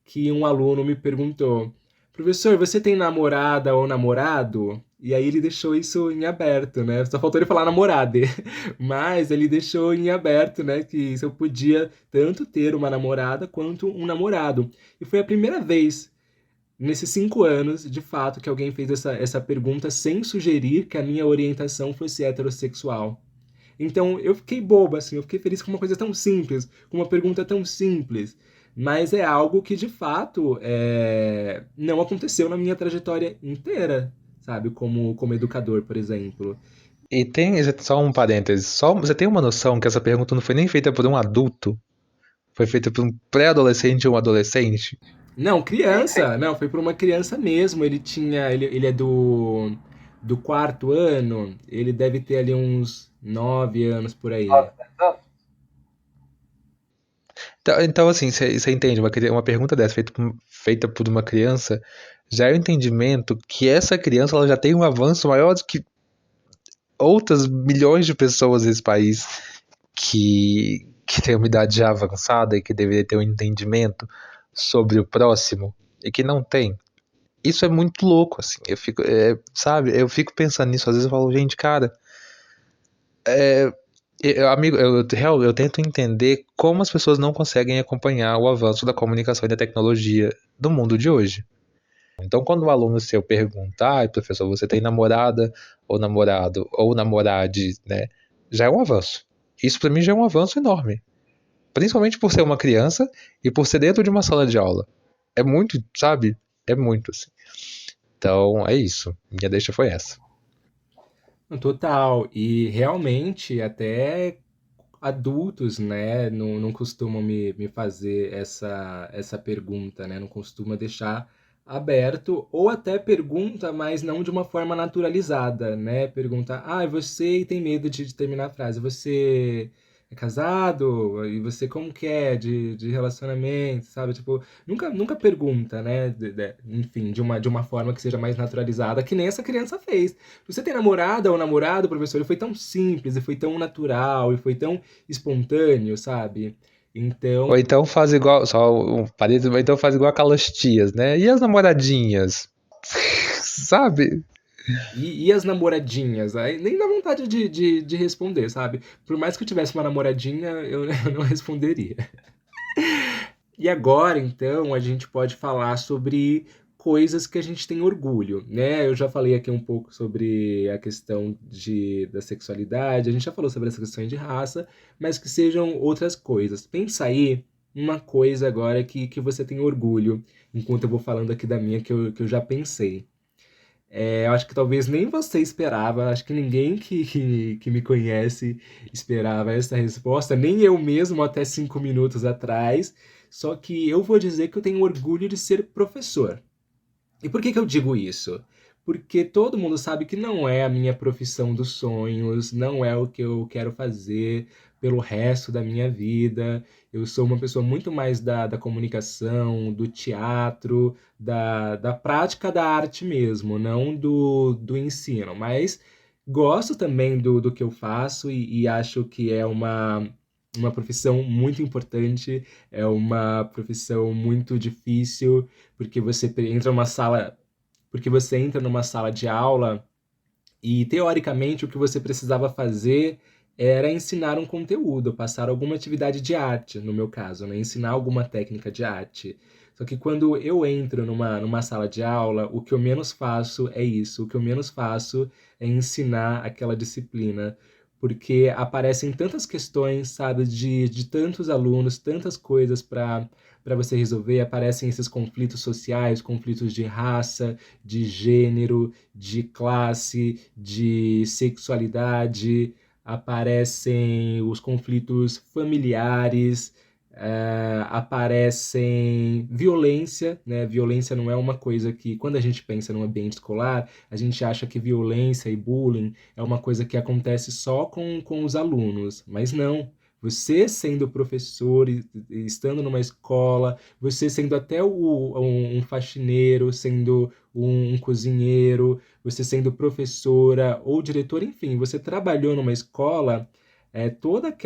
que um aluno me perguntou: professor, você tem namorada ou namorado? E aí ele deixou isso em aberto, né? Só faltou ele falar namorada, mas ele deixou em aberto, né? Que se eu podia tanto ter uma namorada quanto um namorado. E foi a primeira vez nesses 5 anos, de fato, que alguém fez essa pergunta sem sugerir que a minha orientação fosse heterossexual. Então eu fiquei boba, assim, eu fiquei feliz com uma coisa tão simples, com uma pergunta tão simples. Mas é algo que de fato não aconteceu na minha trajetória inteira, sabe? Como educador, por exemplo. E tem só um parêntese. Só, você tem uma noção que essa pergunta não foi nem feita por um adulto? Foi feita por um pré-adolescente ou um adolescente? Não, criança! Não, foi por uma criança mesmo. Ele é do quarto ano, ele deve ter ali uns 9 anos por aí. Então, assim, você entende, uma pergunta dessa feita por uma criança, já é o entendimento que essa criança ela já tem um avanço maior do que outras milhões de pessoas nesse país que tem uma idade já avançada e que deveria ter um entendimento sobre o próximo e que não tem. Isso é muito louco, assim. Sabe? Eu fico pensando nisso, às vezes eu falo, gente, cara, amigo, eu tento entender como as pessoas não conseguem acompanhar o avanço da comunicação e da tecnologia do mundo de hoje. Então, quando um aluno seu perguntar, ah, professor, você tem namorada ou namorado ou namorade, né, já é um avanço. Isso para mim já é um avanço enorme. Principalmente por ser uma criança e por ser dentro de uma sala de aula. É muito, sabe? É muito, assim. Então, é isso. Minha deixa foi essa. Total. E realmente, até adultos, né, não costumam me fazer essa pergunta, né? Não costuma deixar aberto, ou até pergunta, mas não de uma forma naturalizada, né? Pergunta: ah, você tem medo de terminar a frase, você é casado? E você como que é de relacionamento, sabe? Tipo, nunca pergunta, né? Enfim, de uma forma que seja mais naturalizada, que nem essa criança fez. Você tem namorada ou namorado, professor? E foi tão simples, e foi tão natural, e foi tão espontâneo, sabe? Então, Ou então faz igual, só um parênteses, ou então faz igual aquelas tias, né? E as namoradinhas? Sabe? E as namoradinhas? Aí nem dá vontade de responder, sabe? Por mais que eu tivesse uma namoradinha, eu, eu não responderia. E agora, então, a gente pode falar sobre coisas que a gente tem orgulho, né? Eu já falei aqui um pouco sobre a questão da sexualidade, a gente já falou sobre essa questão de raça, mas que sejam outras coisas. Pensa aí uma coisa agora que você tem orgulho, enquanto eu vou falando aqui da minha que eu já pensei. Eu acho que talvez nem você esperava, acho que ninguém que me conhece esperava essa resposta, nem eu mesmo até 5 minutos atrás. Só que eu vou dizer que eu tenho orgulho de ser professor. E por que eu digo isso? Porque todo mundo sabe que não é a minha profissão dos sonhos, não é o que eu quero fazer pelo resto da minha vida. Eu sou uma pessoa muito mais da comunicação, do teatro, da prática da arte mesmo, não do ensino. Mas gosto também do que eu faço e acho que é uma profissão muito importante, é uma profissão muito difícil porque você entra numa sala de aula e teoricamente o que você precisava fazer era ensinar um conteúdo, passar alguma atividade de arte, no meu caso, né? Ensinar alguma técnica de arte. Só que quando eu entro numa sala de aula, o que eu menos faço é isso. O que eu menos faço é ensinar aquela disciplina. Porque aparecem tantas questões, sabe, de tantos alunos, tantas coisas para você resolver. Aparecem esses conflitos sociais, conflitos de raça, de gênero, de classe, de sexualidade, aparecem os conflitos familiares, aparecem violência, né? Violência não é uma coisa que, quando a gente pensa no ambiente escolar, a gente acha que violência e bullying é uma coisa que acontece só com os alunos, mas não. Você sendo professor, estando numa escola, você sendo até um faxineiro, sendo um cozinheiro, você sendo professora ou diretora, enfim, você trabalhou numa escola, toda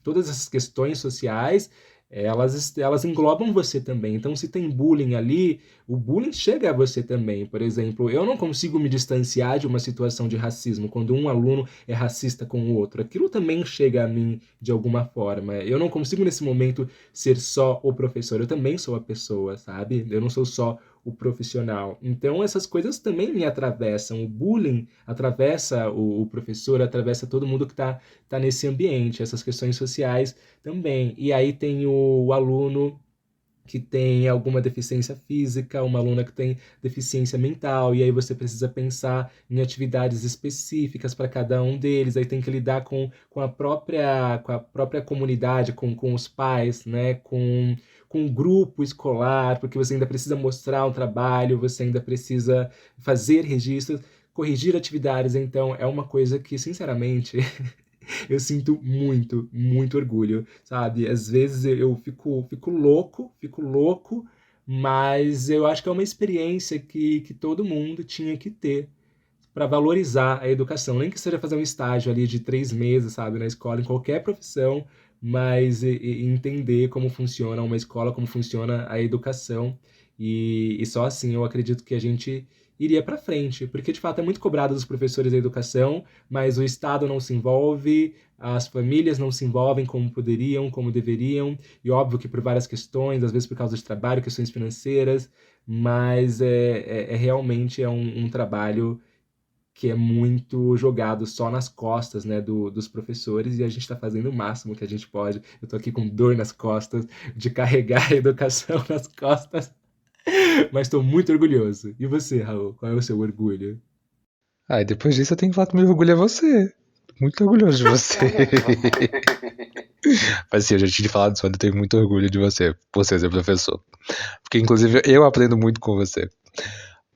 todas essas questões sociais, elas englobam você também. Então, se tem bullying ali, o bullying chega a você também. Por exemplo, eu não consigo me distanciar de uma situação de racismo quando um aluno é racista com o outro. Aquilo também chega a mim de alguma forma. Eu não consigo nesse momento ser só o professor, eu também sou a pessoa, sabe? Eu não sou só o profissional. Então essas coisas também me atravessam. O bullying atravessa o professor, atravessa todo mundo que tá nesse ambiente. Essas questões sociais também. E aí tem o aluno que tem alguma deficiência física, uma aluna que tem deficiência mental, e aí você precisa pensar em atividades específicas para cada um deles, aí tem que lidar com a própria comunidade, com os pais, né? Com o grupo escolar, porque você ainda precisa mostrar um trabalho, você ainda precisa fazer registros, corrigir atividades, então é uma coisa que, sinceramente, eu sinto muito, muito orgulho, sabe? Às vezes eu fico louco, mas eu acho que é uma experiência que todo mundo tinha que ter para valorizar a educação. Nem que seja fazer um estágio ali de 3 meses, sabe, na escola, em qualquer profissão, mas entender como funciona uma escola, como funciona a educação. E só assim eu acredito que a gente iria para frente, porque de fato é muito cobrado dos professores da educação, mas o Estado não se envolve, as famílias não se envolvem como poderiam, como deveriam, e óbvio que por várias questões, às vezes por causa de trabalho, questões financeiras, mas realmente é um trabalho que é muito jogado só nas costas, né, dos professores, e a gente está fazendo o máximo que a gente pode. Eu estou aqui com dor nas costas, de carregar a educação nas costas, mas estou muito orgulhoso. E você, Raul, qual é o seu orgulho? Ah, e depois disso eu tenho que falar que meu orgulho é você. Muito orgulhoso de você. Mas sim, eu já tinha falado disso, mas eu tenho muito orgulho de você, por ser seu professor. Porque, inclusive, eu aprendo muito com você.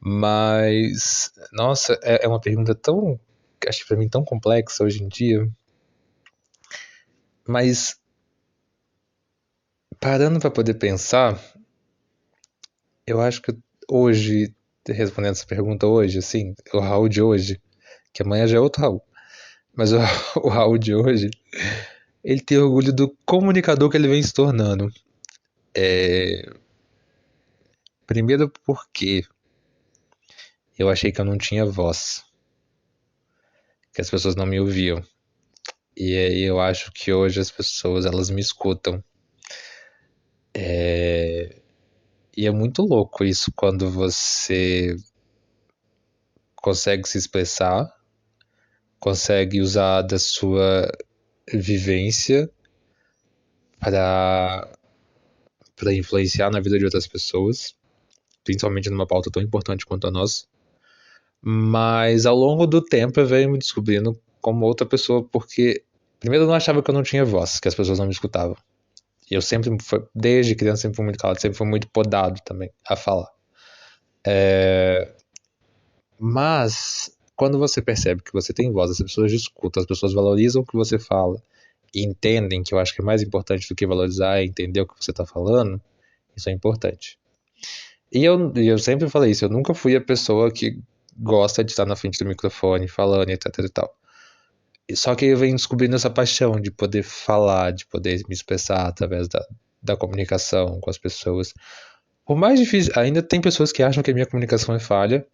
Mas, nossa, é uma pergunta tão, acho que pra mim, tão complexa hoje em dia. Mas, parando pra poder pensar, eu acho que hoje, respondendo essa pergunta hoje, assim, o Raul de hoje, que amanhã já é outro Raul, mas o, o Raul de hoje, ele tem orgulho do comunicador que ele vem se tornando. Primeiro porque Eu achei que eu não tinha voz, que as pessoas não me ouviam. E aí eu acho que hoje as pessoas, elas me escutam. E é muito louco isso quando você consegue se expressar, consegue usar da sua vivência para influenciar na vida de outras pessoas, principalmente numa pauta tão importante quanto a nossa. Mas ao longo do tempo eu venho me descobrindo como outra pessoa, porque primeiro eu não achava que eu não tinha voz, que as pessoas não me escutavam. E eu sempre, desde criança, sempre fui muito calado, sempre fui muito podado também a falar. Mas quando você percebe que você tem voz, as pessoas escutam, as pessoas valorizam o que você fala e entendem, que eu acho que é mais importante do que valorizar é entender o que você está falando, isso é importante. E eu sempre falei isso, eu nunca fui a pessoa que gosta de estar na frente do microfone, falando, etc e tal. Só que eu venho descobrindo essa paixão de poder falar, de poder me expressar através da comunicação com as pessoas. Por mais difícil, ainda tem pessoas que acham que a minha comunicação é falha.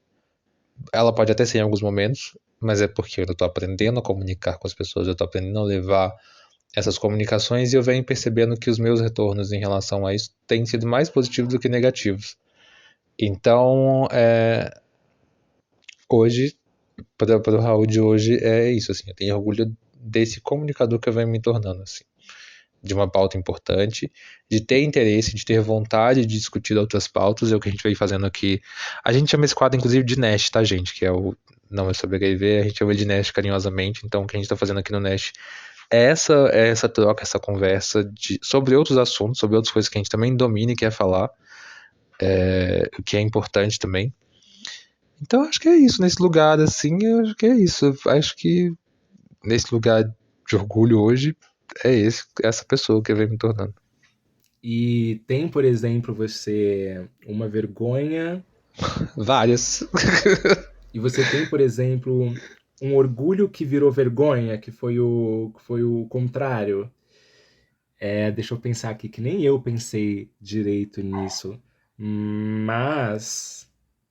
Ela pode até ser em alguns momentos, mas é porque eu estou aprendendo a comunicar com as pessoas, eu estou aprendendo a levar essas comunicações e eu venho percebendo que os meus retornos em relação a isso têm sido mais positivos do que negativos. Então, hoje, para o Raul de hoje, é isso, assim, eu tenho orgulho desse comunicador que eu venho me tornando, assim, de uma pauta importante, de ter interesse, de ter vontade de discutir outras pautas, é o que a gente vem fazendo aqui. A gente chama esse quadro, inclusive, de Nest, tá, gente? Que é o Não é sobre HIV, a gente chama de Nest carinhosamente, então o que a gente tá fazendo aqui no Nest é essa troca, essa conversa sobre outros assuntos, sobre outras coisas que a gente também domina e quer falar, o que é importante também. Então acho que é isso, nesse lugar assim, eu acho que é isso. Acho que nesse lugar de orgulho hoje, essa pessoa que vem me tornando. E tem, por exemplo, você uma vergonha, Várias. e você tem, por exemplo, um orgulho que virou vergonha, que foi o contrário. Deixa eu pensar aqui, que nem eu pensei direito nisso. Mas.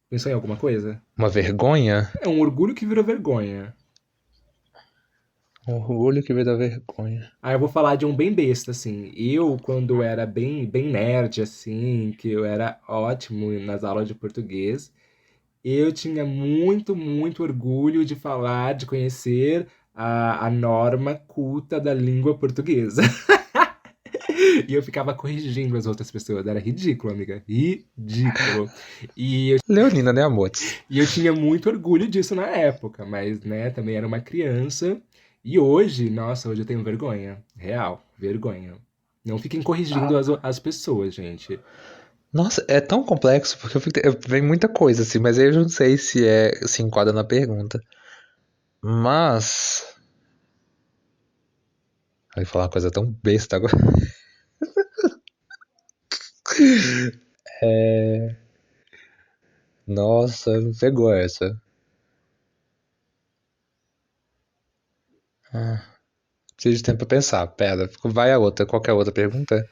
Pensou em alguma coisa? Uma vergonha? É um orgulho que virou vergonha. Um orgulho que veio da vergonha. Ah, eu vou falar de um bem besta, assim. Eu, quando era bem, bem nerd, assim, que eu era ótimo nas aulas de português, eu tinha muito, muito orgulho de falar, de conhecer a norma culta da língua portuguesa. E eu ficava corrigindo as outras pessoas. Era ridículo, amiga. Ridículo. E eu, Leonina, né, amores? e eu tinha muito orgulho disso na época, mas, né, também era uma criança. E hoje, nossa, hoje eu tenho vergonha. Real, vergonha. Não fiquem corrigindo as pessoas, gente. Nossa, é tão complexo, porque vem muita coisa, assim, mas aí eu não sei se enquadra na pergunta. Mas. Vai falar uma coisa tão besta agora. Nossa, me pegou essa. Ah, preciso de tempo pra pensar. Pera, vai a outra. Qual que é a outra pergunta?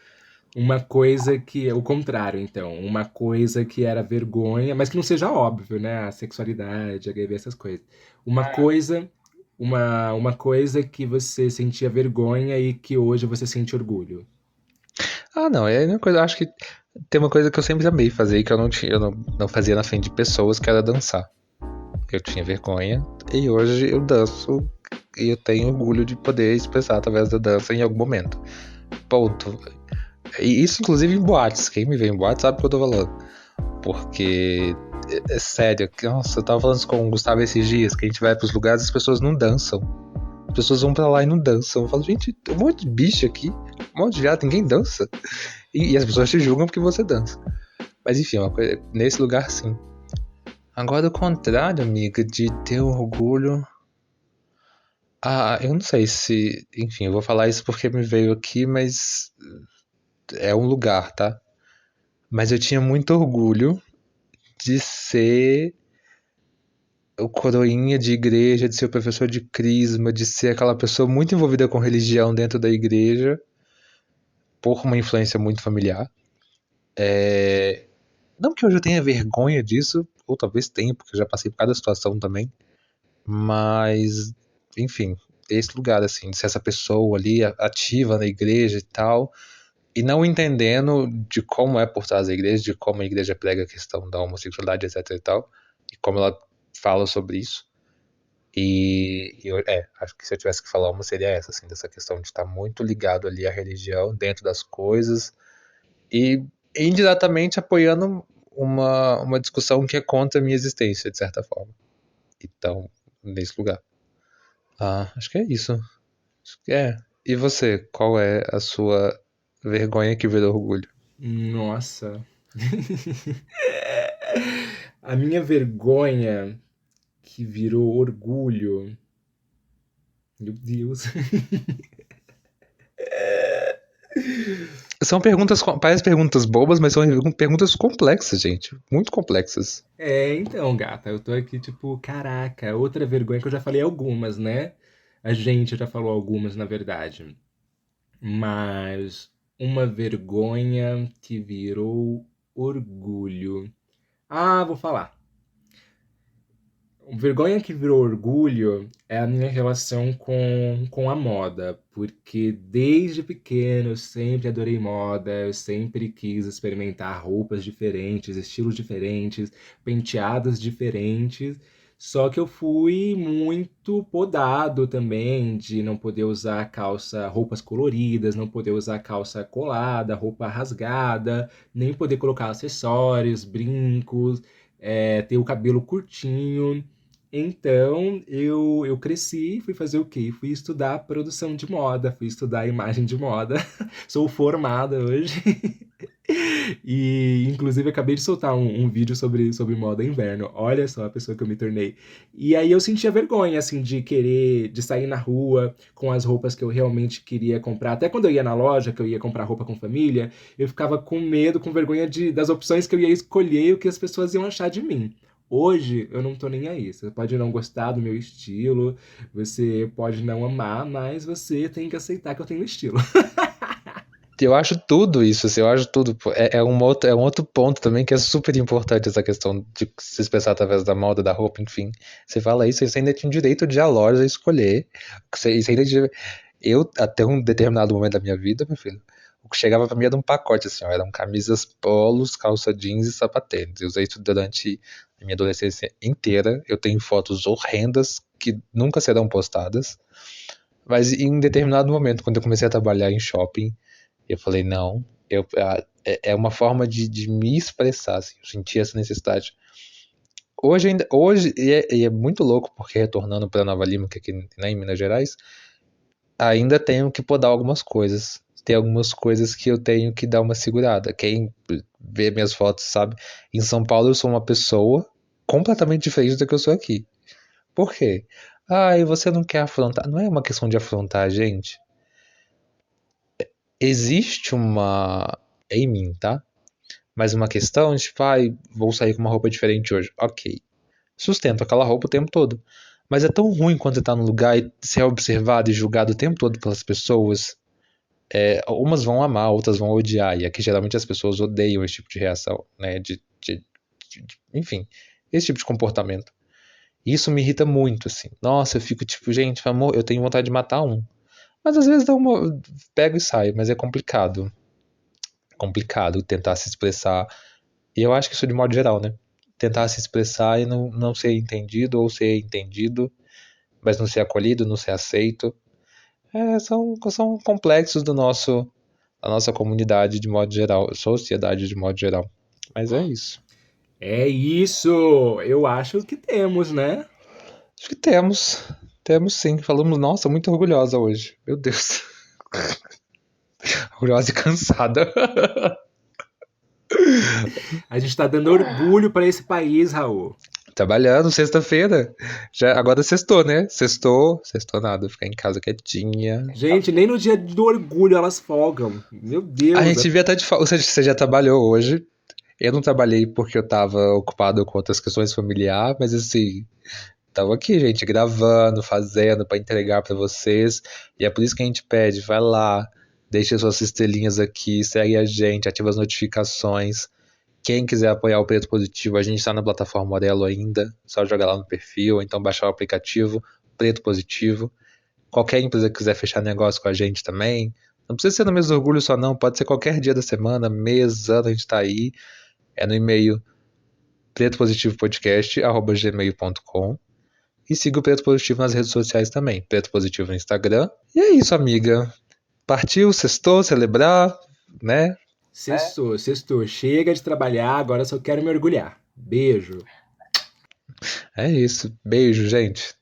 Uma coisa que é o contrário, então. Uma coisa que era vergonha, mas que não seja óbvio, né? A sexualidade, HIV, essas coisas. Uma coisa que você sentia vergonha e que hoje você sente orgulho. Ah, não, é uma coisa. Acho que tem uma coisa que eu sempre amei fazer e que eu não fazia na frente de pessoas, que era dançar. Eu tinha vergonha e hoje eu danço e eu tenho orgulho de poder expressar através da dança em algum momento. Ponto. E isso, inclusive, em boates. Quem me vê em boates sabe o que eu tô falando. Porque, é sério, nossa, eu tava falando isso com o Gustavo esses dias, que a gente vai pros lugares e as pessoas não dançam. As pessoas vão pra lá e não dançam. Eu falo, gente, tem um monte de bicho aqui, um monte de viado, ninguém dança. E as pessoas te julgam porque você dança. Mas enfim, uma coisa, nesse lugar sim. Agora o contrário, amiga, de ter orgulho. Ah, eu não sei se. Enfim, eu vou falar isso porque me veio aqui, mas é um lugar, tá? Mas eu tinha muito orgulho de ser o coroinha de igreja, de ser o professor de crisma, de ser aquela pessoa muito envolvida com religião dentro da igreja, por uma influência muito familiar. Não que hoje eu tenha vergonha disso, ou talvez tenha, porque eu já passei por cada situação também. Mas, enfim, esse lugar, assim, de ser essa pessoa ali ativa na igreja e tal, e não entendendo de como é por trás da igreja, de como a igreja prega a questão da homossexualidade, etc e tal, e como ela fala sobre isso. E acho que se eu tivesse que falar uma seria essa, assim, dessa questão de estar muito ligado ali à religião dentro das coisas e indiretamente apoiando uma discussão que é contra a minha existência, de certa forma. Então, nesse lugar. Acho que é isso. Acho que é. E você, qual é a sua vergonha que virou orgulho? Nossa. A minha vergonha que virou orgulho. Meu Deus. São perguntas, parecem perguntas bobas, mas são perguntas complexas, gente. Muito complexas. Então, gata, eu tô aqui tipo, caraca, outra vergonha que eu já falei algumas, né? A gente já falou algumas, na verdade. Mas uma vergonha que virou orgulho. Vou falar. Vergonha que virou orgulho é a minha relação com a moda, porque desde pequeno eu sempre adorei moda, eu sempre quis experimentar roupas diferentes, estilos diferentes, penteados diferentes. Só que eu fui muito podado também de não poder usar roupas coloridas, não poder usar calça colada, roupa rasgada, nem poder colocar acessórios, brincos, ter o cabelo curtinho. Então, eu cresci, fui fazer o quê? Fui estudar produção de moda, fui estudar imagem de moda. Sou formada hoje. E, inclusive, acabei de soltar um vídeo sobre moda inverno. Olha só a pessoa que eu me tornei. E aí eu sentia vergonha, assim, de sair na rua com as roupas que eu realmente queria comprar. Até quando eu ia na loja, que eu ia comprar roupa com família, eu ficava com medo, com vergonha das opções que eu ia escolher e o que as pessoas iam achar de mim. Hoje eu não tô nem aí. Você pode não gostar do meu estilo, você pode não amar, mas você tem que aceitar que eu tenho estilo. Eu acho tudo isso, assim, eu acho tudo. Pô. É um outro ponto também que é super importante essa questão de se expressar através da moda, da roupa, enfim. Você fala isso, você ainda tinha o direito de ir à loja escolher. Você ainda tinha... Eu, até um determinado momento da minha vida, meu filho, o que chegava pra mim era um pacote, assim, ó, eram camisas polos, calça jeans e sapatênis. Eu usei isso durante a minha adolescência inteira. Eu tenho fotos horrendas que nunca serão postadas. Mas em determinado momento, quando eu comecei a trabalhar em shopping, eu falei, não, é uma forma de me expressar, assim, eu senti essa necessidade. Hoje e é muito louco, porque retornando para Nova Lima, que é aqui, né, em Minas Gerais, ainda tenho que podar algumas coisas. Tem algumas coisas que eu tenho que dar uma segurada. Quem vê minhas fotos sabe, em São Paulo eu sou uma pessoa completamente diferente do que eu sou aqui. Por quê? E você não quer afrontar. Não é uma questão de afrontar a gente. Existe uma. É em mim, tá? Mas uma questão, tipo, vou sair com uma roupa diferente hoje. Ok. Sustento aquela roupa o tempo todo. Mas é tão ruim quando você tá num lugar e ser observado e julgado o tempo todo pelas pessoas. Umas vão amar, outras vão odiar. E aqui geralmente as pessoas odeiam esse tipo de reação, né? Enfim, esse tipo de comportamento. E isso me irrita muito, assim. Nossa, eu fico tipo, gente, amor, eu tenho vontade de matar um. Mas às vezes pego e saio, mas é complicado. Complicado tentar se expressar. E eu acho que isso de modo geral, né? Tentar se expressar e não ser entendido ou ser entendido, mas não ser acolhido, não ser aceito. São complexos da nossa comunidade de modo geral, sociedade de modo geral. Mas é isso. É isso! Eu acho que temos, né? Acho que temos. Temos sim. Falamos, nossa, muito orgulhosa hoje. Meu Deus. Orgulhosa e cansada. A gente tá dando orgulho pra esse país, Raul. Trabalhando, sexta-feira. Agora sextou, né? Sextou nada. Ficar em casa quietinha. Gente, nem no dia do orgulho elas folgam. Meu A Deus. gente devia estar de folga. Você já trabalhou hoje. Eu não trabalhei porque eu tava ocupado com outras questões familiares, mas assim, tava aqui, gente, gravando, fazendo pra entregar pra vocês. E é por isso que a gente pede, vai lá, deixa suas estrelinhas aqui, segue a gente, ativa as notificações, Quem quiser apoiar o Preto Positivo, a gente está na plataforma Orelo ainda. Só jogar lá no perfil, ou então baixar o aplicativo Preto Positivo. Qualquer empresa que quiser fechar negócio com a gente também. Não precisa ser no mês do orgulho só não, pode ser qualquer dia da semana, mês, ano, a gente tá aí. É no e-mail pretopositivopodcast@gmail.com. E siga o Preto Positivo nas redes sociais também. Preto Positivo no Instagram. E é isso, amiga. Partiu, sextou, celebrar, né? Sextou, sextou. Chega de trabalhar, agora só quero mergulhar. Beijo. É isso. Beijo, gente.